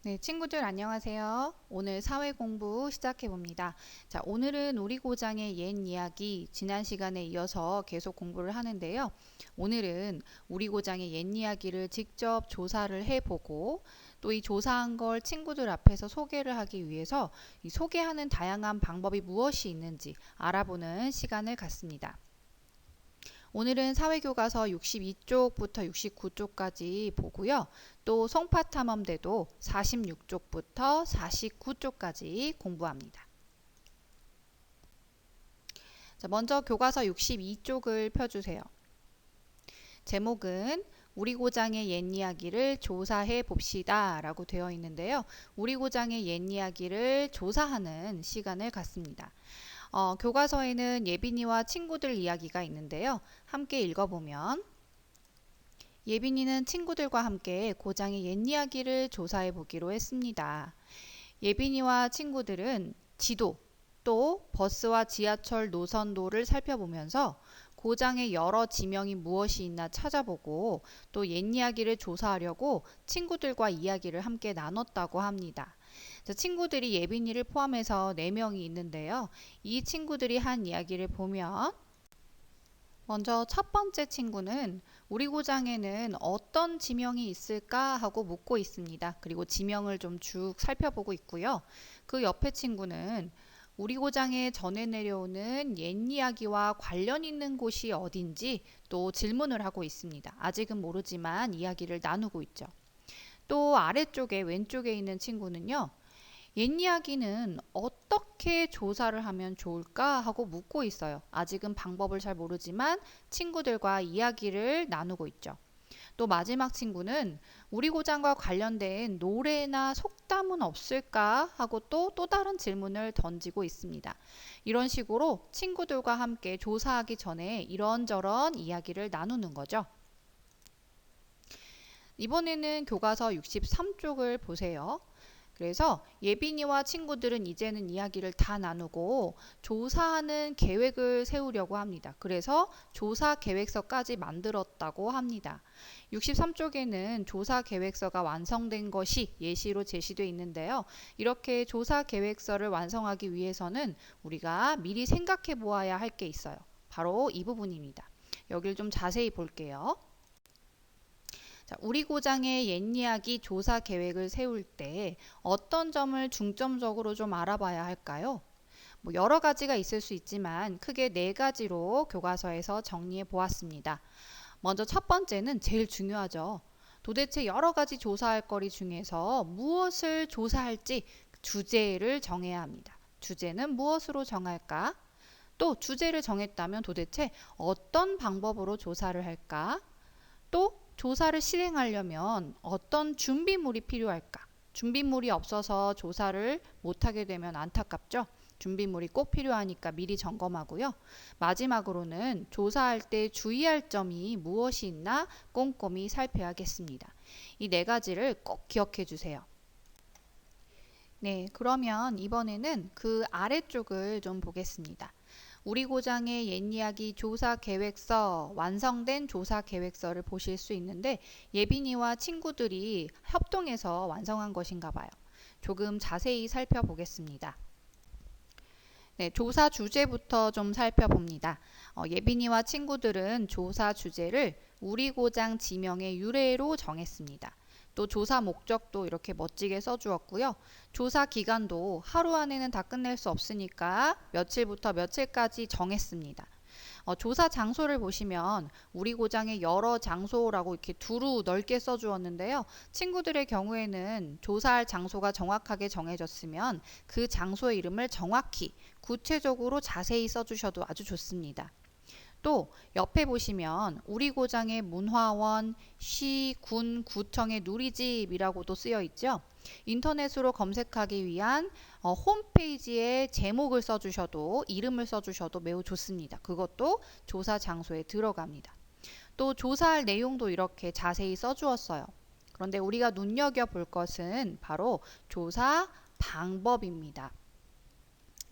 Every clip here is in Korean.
네, 친구들 안녕하세요. 오늘 사회 공부 시작해 봅니다. 자, 오늘은 우리 고장의 옛 이야기 지난 시간에 이어서 계속 공부를 하는데요. 오늘은 우리 고장의 옛 이야기를 직접 조사를 해보고 또 이 조사한 걸 친구들 앞에서 소개를 하기 위해서 이 소개하는 다양한 방법이 무엇이 있는지 알아보는 시간을 갖습니다. 오늘은 사회교과서 62쪽부터 69쪽까지 보고요. 또 송파탐험대도 46쪽부터 49쪽까지 공부합니다. 자, 먼저 교과서 62쪽을 펴주세요. 제목은 우리 고장의 옛 이야기를 조사해 봅시다 라고 되어 있는데요. 우리 고장의 옛 이야기를 조사하는 시간을 갖습니다. 교과서에는 예빈이와 친구들 이야기가 있는데요. 함께 읽어보면 예빈이는 친구들과 함께 고장의 옛 이야기를 조사해 보기로 했습니다. 예빈이와 친구들은 지도 또 버스와 지하철 노선도를 살펴보면서 고장의 여러 지명이 무엇이 있나 찾아보고 또 옛 이야기를 조사하려고 친구들과 이야기를 함께 나눴다고 합니다. 친구들이 예빈이를 포함해서 4명이 있는데요. 이 친구들이 한 이야기를 보면 먼저 첫 번째 친구는 우리 고장에는 어떤 지명이 있을까 하고 묻고 있습니다. 그리고 지명을 좀 쭉 살펴보고 있고요. 그 옆에 친구는 우리 고장에 전해 내려오는 옛 이야기와 관련 있는 곳이 어딘지 또 질문을 하고 있습니다. 아직은 모르지만 이야기를 나누고 있죠. 또 아래쪽에 왼쪽에 있는 친구는요. 옛 이야기는 어떻게 조사를 하면 좋을까 하고 묻고 있어요. 아직은 방법을 잘 모르지만 친구들과 이야기를 나누고 있죠. 또 마지막 친구는 우리 고장과 관련된 노래나 속담은 없을까 하고 또 다른 질문을 던지고 있습니다. 이런 식으로 친구들과 함께 조사하기 전에 이런저런 이야기를 나누는 거죠. 이번에는 교과서 63쪽을 보세요. 그래서 예빈이와 친구들은 이제는 이야기를 다 나누고 조사하는 계획을 세우려고 합니다. 그래서 조사 계획서까지 만들었다고 합니다. 63쪽에는 조사 계획서가 완성된 것이 예시로 제시되어 있는데요. 이렇게 조사 계획서를 완성하기 위해서는 우리가 미리 생각해 보아야 할 게 있어요. 바로 이 부분입니다. 여기를 좀 자세히 볼게요. 자, 우리 고장의 옛 이야기 조사 계획을 세울 때 어떤 점을 중점적으로 좀 알아봐야 할까요? 여러 가지가 있을 수 있지만 크게 4가지로 교과서에서 정리해 보았습니다. 먼저 첫 번째는 제일 중요하죠. 도대체 여러 가지 조사할 거리 중에서 무엇을 조사할지 주제를 정해야 합니다. 주제는 무엇으로 정할까? 또 주제를 정했다면 도대체 어떤 방법으로 조사를 할까? 또 조사를 실행하려면 어떤 준비물이 필요할까? 준비물이 없어서 조사를 못하게 되면 안타깝죠? 준비물이 꼭 필요하니까 미리 점검하고요. 마지막으로는 조사할 때 주의할 점이 무엇이 있나 꼼꼼히 살펴야겠습니다. 이 4가지를 꼭 기억해 주세요. 네, 그러면 이번에는 그 아래쪽을 좀 보겠습니다. 우리 고장의 옛 이야기 조사 계획서, 완성된 조사 계획서를 보실 수 있는데 예빈이와 친구들이 협동해서 완성한 것인가 봐요. 조금 자세히 살펴보겠습니다. 네, 조사 주제부터 좀 살펴봅니다. 예빈이와 친구들은 조사 주제를 우리 고장 지명의 유래로 정했습니다. 또 조사 목적도 이렇게 멋지게 써주었고요. 조사 기간도 하루 안에는 다 끝낼 수 없으니까 며칠부터 며칠까지 정했습니다. 조사 장소를 보시면 우리 고장의 여러 장소라고 이렇게 두루 넓게 써주었는데요. 친구들의 경우에는 조사할 장소가 정확하게 정해졌으면 그 장소의 이름을 정확히 구체적으로 자세히 써주셔도 아주 좋습니다. 또 옆에 보시면 우리 고장의 문화원, 시, 군, 구청의 누리집이라고도 쓰여 있죠. 인터넷으로 검색하기 위한 홈페이지에 제목을 써주셔도 이름을 써주셔도 매우 좋습니다. 그것도 조사 장소에 들어갑니다. 또 조사할 내용도 이렇게 자세히 써주었어요. 그런데 우리가 눈여겨볼 것은 바로 조사 방법입니다.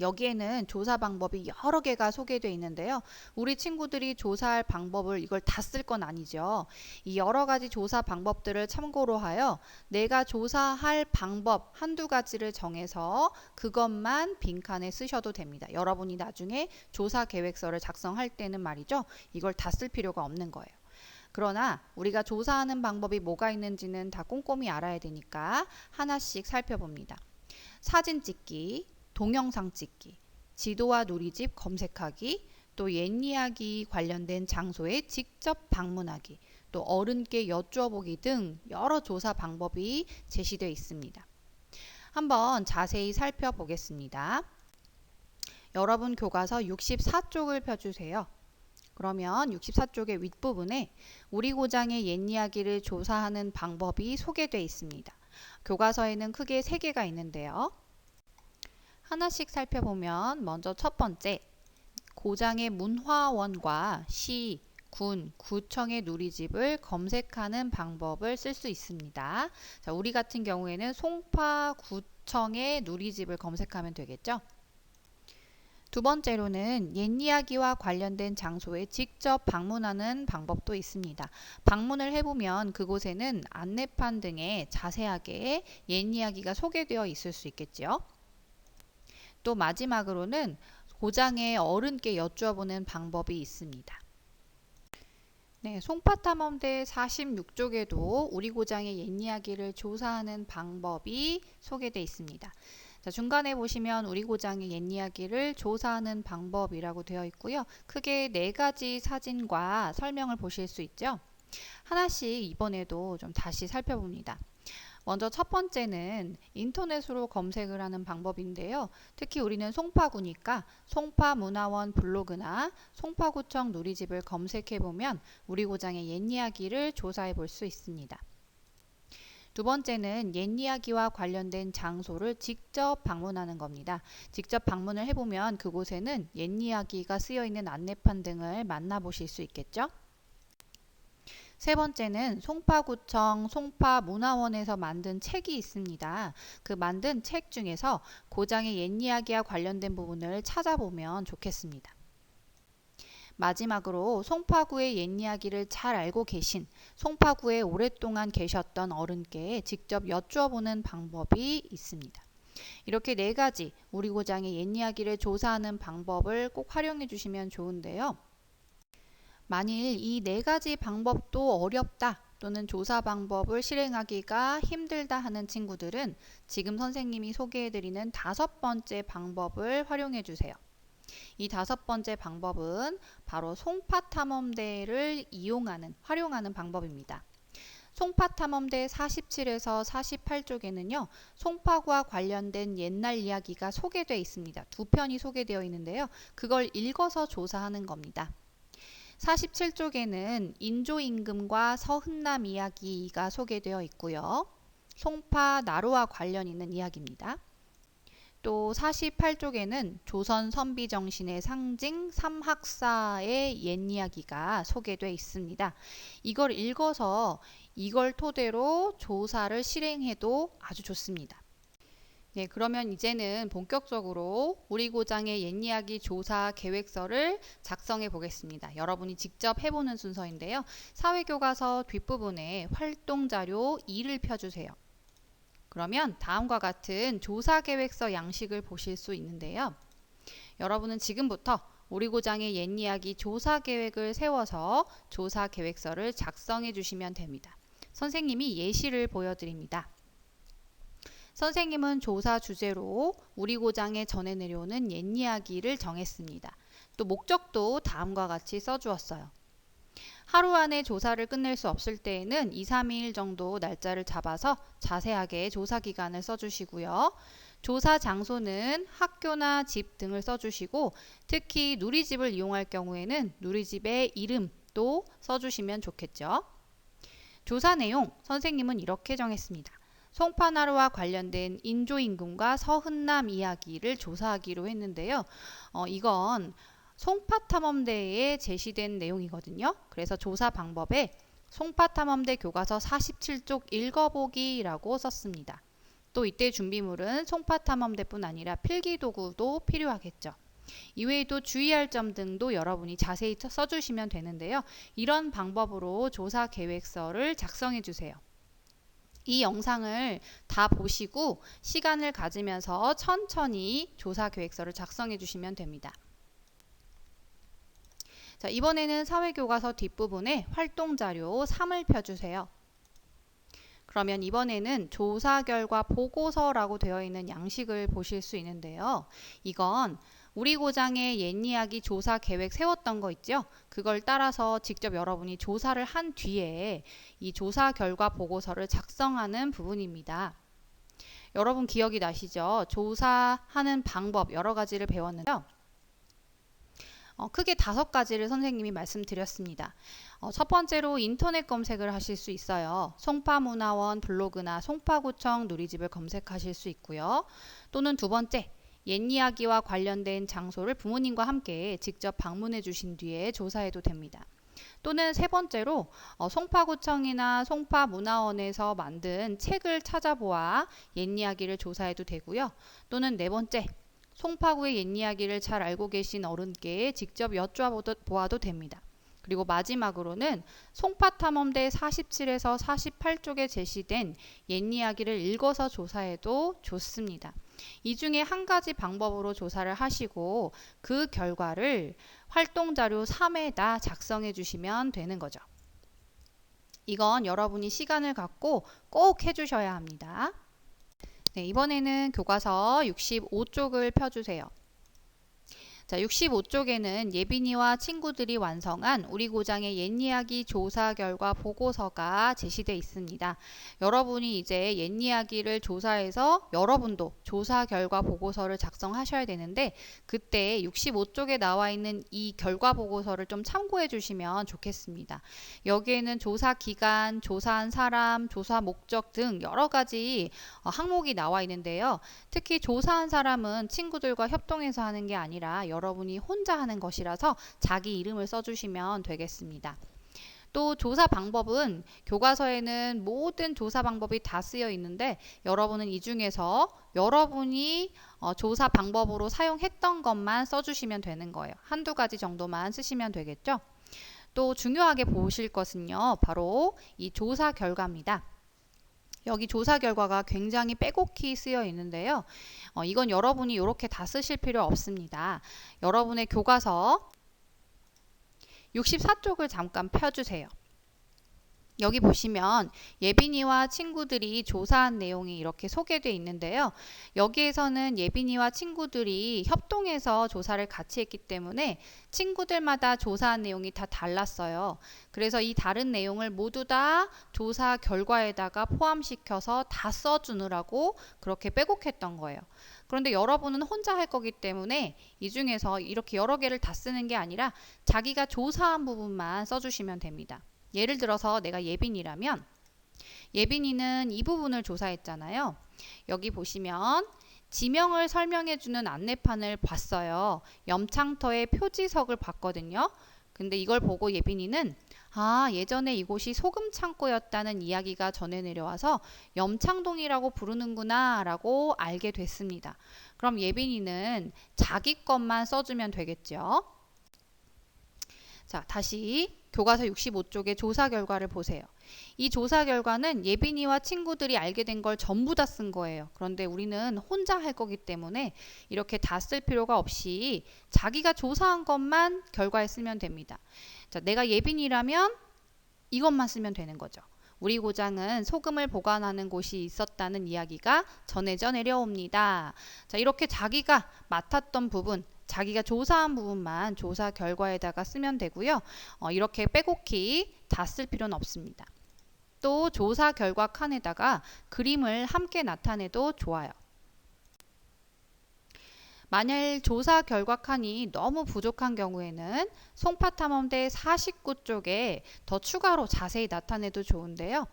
여기에는 조사 방법이 여러 개가 소개되어 있는데요. 우리 친구들이 조사할 방법을 이걸 다 쓸 건 아니죠. 이 여러 가지 조사 방법들을 참고로 하여 내가 조사할 방법 한두 가지를 정해서 그것만 빈칸에 쓰셔도 됩니다. 여러분이 나중에 조사 계획서를 작성할 때는 말이죠. 이걸 다 쓸 필요가 없는 거예요. 그러나 우리가 조사하는 방법이 뭐가 있는지는 다 꼼꼼히 알아야 되니까 하나씩 살펴봅니다. 사진 찍기, 동영상 찍기, 지도와 누리집 검색하기, 또 옛 이야기 관련된 장소에 직접 방문하기, 또 어른께 여쭈어보기 등 여러 조사 방법이 제시되어 있습니다. 한번 자세히 살펴보겠습니다. 여러분 교과서 64쪽을 펴주세요. 그러면 64쪽의 윗부분에 우리 고장의 옛 이야기를 조사하는 방법이 소개되어 있습니다. 교과서에는 크게 3개가 있는데요. 하나씩 살펴보면 먼저 첫 번째, 고장의 문화원과 시, 군, 구청의 누리집을 검색하는 방법을 쓸 수 있습니다. 자, 우리 같은 경우에는 송파구청의 누리집을 검색하면 되겠죠. 두 번째로는 옛 이야기와 관련된 장소에 직접 방문하는 방법도 있습니다. 방문을 해보면 그곳에는 안내판 등에 자세하게 옛 이야기가 소개되어 있을 수 있겠죠. 또 마지막으로는 고장의 어른께 여쭈어보는 방법이 있습니다. 네, 송파탐험대 46쪽에도 우리 고장의 옛 이야기를 조사하는 방법이 소개되어 있습니다. 자, 중간에 보시면 우리 고장의 옛 이야기를 조사하는 방법이라고 되어 있고요. 크게 4가지 사진과 설명을 보실 수 있죠. 하나씩 이번에도 좀 다시 살펴봅니다. 먼저 첫 번째는 인터넷으로 검색을 하는 방법인데요. 특히 우리는 송파구니까 송파문화원 블로그나 송파구청 누리집을 검색해보면 우리 고장의 옛 이야기를 조사해 볼 수 있습니다. 두 번째는 옛 이야기와 관련된 장소를 직접 방문하는 겁니다. 직접 방문을 해보면 그곳에는 옛 이야기가 쓰여있는 안내판 등을 만나보실 수 있겠죠. 세 번째는 송파구청 송파문화원에서 만든 책이 있습니다. 그 만든 책 중에서 고장의 옛 이야기와 관련된 부분을 찾아보면 좋겠습니다. 마지막으로 송파구의 옛 이야기를 잘 알고 계신 송파구에 오랫동안 계셨던 어른께 직접 여쭈어보는 방법이 있습니다. 이렇게 4가지 우리 고장의 옛 이야기를 조사하는 방법을 꼭 활용해 주시면 좋은데요. 만일 이 4가지 방법도 어렵다 또는 조사 방법을 실행하기가 힘들다 하는 친구들은 지금 선생님이 소개해드리는 5번째 방법을 활용해 주세요. 이 5번째 방법은 바로 송파탐험대를 활용하는 방법입니다. 송파탐험대 47에서 48쪽에는요. 송파구와 관련된 옛날 이야기가 소개되어 있습니다. 2편이 소개되어 있는데요. 그걸 읽어서 조사하는 겁니다. 47쪽에는 인조임금과 서흔남 이야기가 소개되어 있고요. 송파 나루와 관련 있는 이야기입니다. 또 48쪽에는 조선 선비 정신의 상징 삼학사의 옛 이야기가 소개되어 있습니다. 이걸 읽어서 이걸 토대로 조사를 실행해도 아주 좋습니다. 네, 그러면 이제는 본격적으로 우리 고장의 옛 이야기 조사 계획서를 작성해 보겠습니다. 여러분이 직접 해보는 순서인데요. 사회교과서 뒷부분에 활동자료 2를 펴주세요. 그러면 다음과 같은 조사계획서 양식을 보실 수 있는데요. 여러분은 지금부터 우리 고장의 옛 이야기 조사계획을 세워서 조사계획서를 작성해 주시면 됩니다. 선생님이 예시를 보여드립니다. 선생님은 조사 주제로 우리 고장에 전해 내려오는 옛 이야기를 정했습니다. 또 목적도 다음과 같이 써주었어요. 하루 안에 조사를 끝낼 수 없을 때에는 2, 3일 정도 날짜를 잡아서 자세하게 조사 기간을 써주시고요. 조사 장소는 학교나 집 등을 써주시고 특히 누리집을 이용할 경우에는 누리집의 이름도 써주시면 좋겠죠. 조사 내용 선생님은 이렇게 정했습니다. 송파나루와 관련된 인조임금과 서흔남 이야기를 조사하기로 했는데요. 이건 송파탐험대에 제시된 내용이거든요. 그래서 조사 방법에 송파탐험대 교과서 47쪽 읽어보기라고 썼습니다. 또 이때 준비물은 송파 탐험대뿐 아니라 필기도구도 필요하겠죠. 이외에도 주의할 점 등도 여러분이 자세히 써주시면 되는데요. 이런 방법으로 조사 계획서를 작성해 주세요. 이 영상을 다 보시고 시간을 가지면서 천천히 조사 계획서를 작성해 주시면 됩니다. 자, 이번에는 사회교과서 뒷부분에 활동자료 3을 펴주세요. 그러면 이번에는 조사 결과 보고서라고 되어 있는 양식을 보실 수 있는데요. 이건 우리 고장의 옛 이야기 조사 계획 세웠던 거 있죠? 그걸 따라서 직접 여러분이 조사를 한 뒤에 이 조사 결과 보고서를 작성하는 부분입니다. 여러분 기억이 나시죠? 조사하는 방법 여러 가지를 배웠는데요. 크게 5가지를 선생님이 말씀드렸습니다. 첫 번째로 인터넷 검색을 하실 수 있어요. 송파문화원 블로그나 송파구청 누리집을 검색하실 수 있고요. 또는 두 번째, 옛 이야기와 관련된 장소를 부모님과 함께 직접 방문해 주신 뒤에 조사해도 됩니다. 또는 세 번째로 송파구청이나 송파문화원에서 만든 책을 찾아보아 옛 이야기를 조사해도 되고요. 또는 네 번째, 송파구의 옛 이야기를 잘 알고 계신 어른께 직접 여쭤보아도 됩니다. 그리고 마지막으로는 송파탐험대 47에서 48쪽에 제시된 옛 이야기를 읽어서 조사해도 좋습니다. 이 중에 한 가지 방법으로 조사를 하시고 그 결과를 활동자료 3에다 작성해 주시면 되는 거죠. 이건 여러분이 시간을 갖고 꼭 해주셔야 합니다. 네, 이번에는 교과서 65쪽을 펴주세요. 자, 65쪽에는 예빈이와 친구들이 완성한 우리 고장의 옛 이야기 조사 결과 보고서가 제시되어 있습니다. 여러분이 이제 옛 이야기를 조사해서 여러분도 조사 결과 보고서를 작성하셔야 되는데 그때 65쪽에 나와 있는 이 결과 보고서를 좀 참고해 주시면 좋겠습니다. 여기에는 조사 기간, 조사한 사람, 조사 목적 등 여러 가지 항목이 나와 있는데요. 특히 조사한 사람은 친구들과 협동해서 하는 게 아니라 여러분이 혼자 하는 것이라서 자기 이름을 써주시면 되겠습니다. 또 조사 방법은 교과서에는 모든 조사 방법이 다 쓰여 있는데 여러분은 이 중에서 여러분이 조사 방법으로 사용했던 것만 써주시면 되는 거예요. 한두 가지 정도만 쓰시면 되겠죠. 또 중요하게 보실 것은요. 바로 이 조사 결과입니다. 여기 조사 결과가 굉장히 빼곡히 쓰여 있는데요. 이건 여러분이 이렇게 다 쓰실 필요 없습니다. 여러분의 교과서 64쪽을 잠깐 펴주세요. 여기 보시면 예빈이와 친구들이 조사한 내용이 이렇게 소개되어 있는데요. 여기에서는 예빈이와 친구들이 협동해서 조사를 같이 했기 때문에 친구들마다 조사한 내용이 다 달랐어요. 그래서 이 다른 내용을 모두 다 조사 결과에다가 포함시켜서 다 써주느라고 그렇게 빼곡했던 거예요. 그런데 여러분은 혼자 할 거기 때문에 이 중에서 이렇게 여러 개를 다 쓰는 게 아니라 자기가 조사한 부분만 써주시면 됩니다. 예를 들어서 내가 예빈이라면 예빈이는 이 부분을 조사했잖아요. 여기 보시면 지명을 설명해주는 안내판을 봤어요. 염창터의 표지석을 봤거든요. 근데 이걸 보고 예빈이는 예전에 이곳이 소금 창고였다는 이야기가 전해 내려와서 염창동이라고 부르는구나 라고 알게 됐습니다. 그럼 예빈이는 자기 것만 써주면 되겠죠. 자, 다시 교과서 65쪽의 조사 결과를 보세요. 이 조사 결과는 예빈이와 친구들이 알게 된 걸 전부 다 쓴 거예요. 그런데 우리는 혼자 할 거기 때문에 이렇게 다 쓸 필요가 없이 자기가 조사한 것만 결과에 쓰면 됩니다. 자, 내가 예빈이라면 이것만 쓰면 되는 거죠. 우리 고장은 소금을 보관하는 곳이 있었다는 이야기가 전해져 내려옵니다. 자, 이렇게 자기가 맡았던 부분, 자기가 조사한 부분만 조사 결과에다가 쓰면 되고요. 이렇게 빼곡히 다 쓸 필요는 없습니다. 또 조사 결과 칸에다가 그림을 함께 나타내도 좋아요. 만약 조사 결과 칸이 너무 부족한 경우에는 송파탐험대 49쪽에 더 추가로 자세히 나타내도 좋은데요.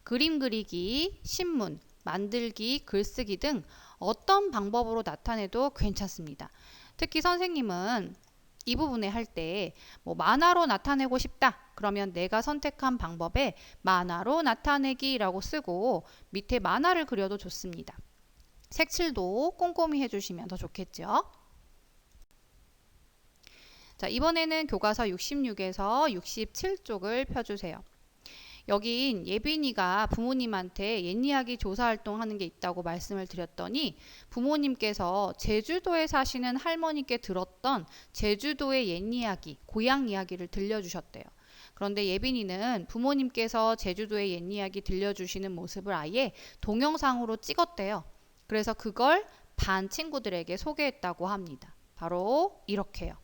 그림 그리기, 신문, 만들기, 글쓰기 등 어떤 방법으로 나타내도 괜찮습니다. 특히 선생님은 이 부분에 할 때 만화로 나타내고 싶다. 그러면 내가 선택한 방법에 만화로 나타내기라고 쓰고 밑에 만화를 그려도 좋습니다. 색칠도 꼼꼼히 해주시면 더 좋겠죠. 자, 이번에는 교과서 66에서 67쪽을 펴주세요. 여긴 예빈이가 부모님한테 옛이야기 조사활동 하는 게 있다고 말씀을 드렸더니 부모님께서 제주도에 사시는 할머니께 들었던 제주도의 옛이야기, 고향 이야기를 들려주셨대요. 그런데 예빈이는 부모님께서 제주도의 옛이야기 들려주시는 모습을 아예 동영상으로 찍었대요. 그래서 그걸 반 친구들에게 소개했다고 합니다. 바로 이렇게요.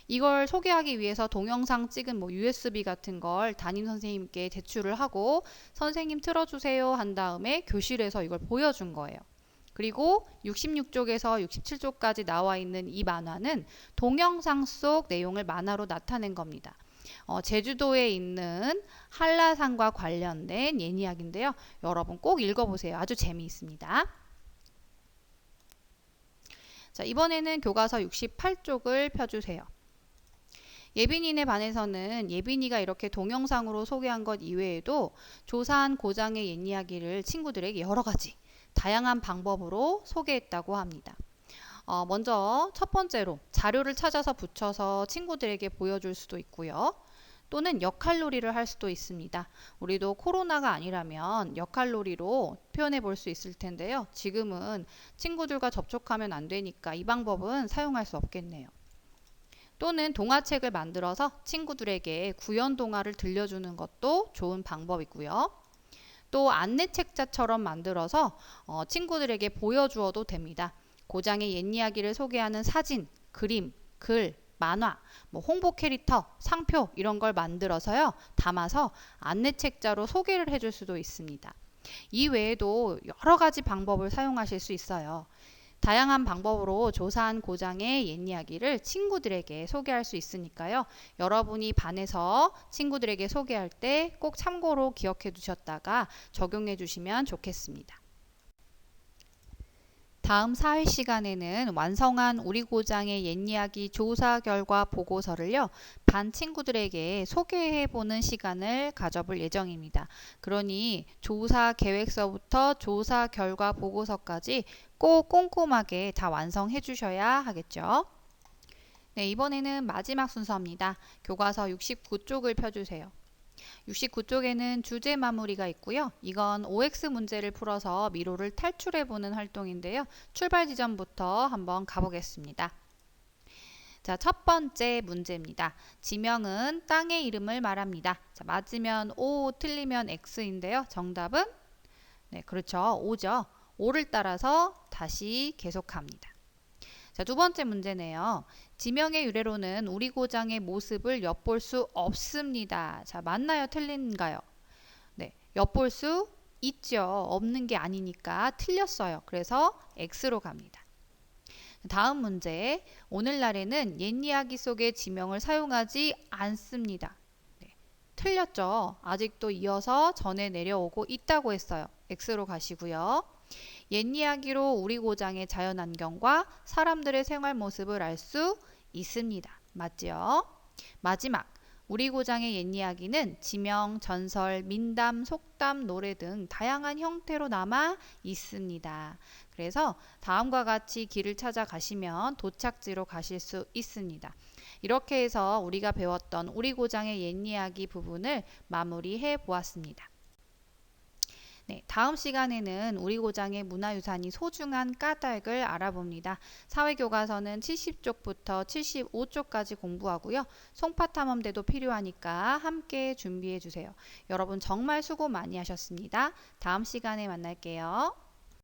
이걸 소개하기 위해서 동영상 찍은 USB 같은 걸 담임 선생님께 제출을 하고 선생님 틀어주세요 한 다음에 교실에서 이걸 보여준 거예요. 그리고 66쪽에서 67쪽까지 나와 있는 이 만화는 동영상 속 내용을 만화로 나타낸 겁니다. 제주도에 있는 한라산과 관련된 옛이야기인데요. 여러분 꼭 읽어보세요. 아주 재미있습니다. 자, 이번에는 교과서 68쪽을 펴주세요. 예빈이네 반에서는 예빈이가 이렇게 동영상으로 소개한 것 이외에도 조사한 고장의 옛이야기를 친구들에게 여러 가지 다양한 방법으로 소개했다고 합니다. 먼저 첫 번째로 자료를 찾아서 붙여서 친구들에게 보여줄 수도 있고요. 또는 역할놀이를 할 수도 있습니다. 우리도 코로나가 아니라면 역할놀이로 표현해 볼 수 있을 텐데요. 지금은 친구들과 접촉하면 안 되니까 이 방법은 사용할 수 없겠네요. 또는 동화책을 만들어서 친구들에게 구연 동화를 들려주는 것도 좋은 방법이고요. 또 안내책자처럼 만들어서 친구들에게 보여주어도 됩니다. 고장의 옛이야기를 소개하는 사진, 그림, 글, 만화, 홍보 캐릭터, 상표 이런 걸 만들어서요. 담아서 안내책자로 소개를 해줄 수도 있습니다. 이 외에도 여러 가지 방법을 사용하실 수 있어요. 다양한 방법으로 조사한 고장의 옛이야기를 친구들에게 소개할 수 있으니까요. 여러분이 반에서 친구들에게 소개할 때 꼭 참고로 기억해 두셨다가 적용해 주시면 좋겠습니다. 다음 사회 시간에는 완성한 우리 고장의 옛이야기 조사 결과 보고서를요. 반 친구들에게 소개해 보는 시간을 가져볼 예정입니다. 그러니 조사 계획서부터 조사 결과 보고서까지 꼭 꼼꼼하게 다 완성해 주셔야 하겠죠. 네, 이번에는 마지막 순서입니다. 교과서 69쪽을 펴주세요. 69쪽에는 주제 마무리가 있고요. 이건 OX 문제를 풀어서 미로를 탈출해보는 활동인데요. 출발 지점부터 한번 가보겠습니다. 자, 첫 번째 문제입니다. 지명은 땅의 이름을 말합니다. 자, 맞으면 O, 틀리면 X인데요. 정답은? 네, 그렇죠. O죠. O를 따라서 다시 계속합니다. 자, 두 번째 문제네요. 지명의 유래로는 우리 고장의 모습을 엿볼 수 없습니다. 자, 맞나요? 틀린가요? 네, 엿볼 수 있죠. 없는 게 아니니까 틀렸어요. 그래서 X로 갑니다. 다음 문제. 오늘날에는 옛이야기 속의 지명을 사용하지 않습니다. 네, 틀렸죠. 아직도 이어서 전해 내려오고 있다고 했어요. X로 가시고요. 옛이야기로 우리 고장의 자연환경과 사람들의 생활 모습을 알 수 있습니다. 맞죠? 마지막, 우리 고장의 옛이야기는 지명, 전설, 민담, 속담, 노래 등 다양한 형태로 남아 있습니다. 그래서 다음과 같이 길을 찾아가시면 도착지로 가실 수 있습니다. 이렇게 해서 우리가 배웠던 우리 고장의 옛이야기 부분을 마무리해 보았습니다. 네, 다음 시간에는 우리 고장의 문화유산이 소중한 까닭을 알아봅니다. 사회교과서는 70쪽부터 75쪽까지 공부하고요. 송파탐험대도 필요하니까 함께 준비해 주세요. 여러분 정말 수고 많이 하셨습니다. 다음 시간에 만날게요.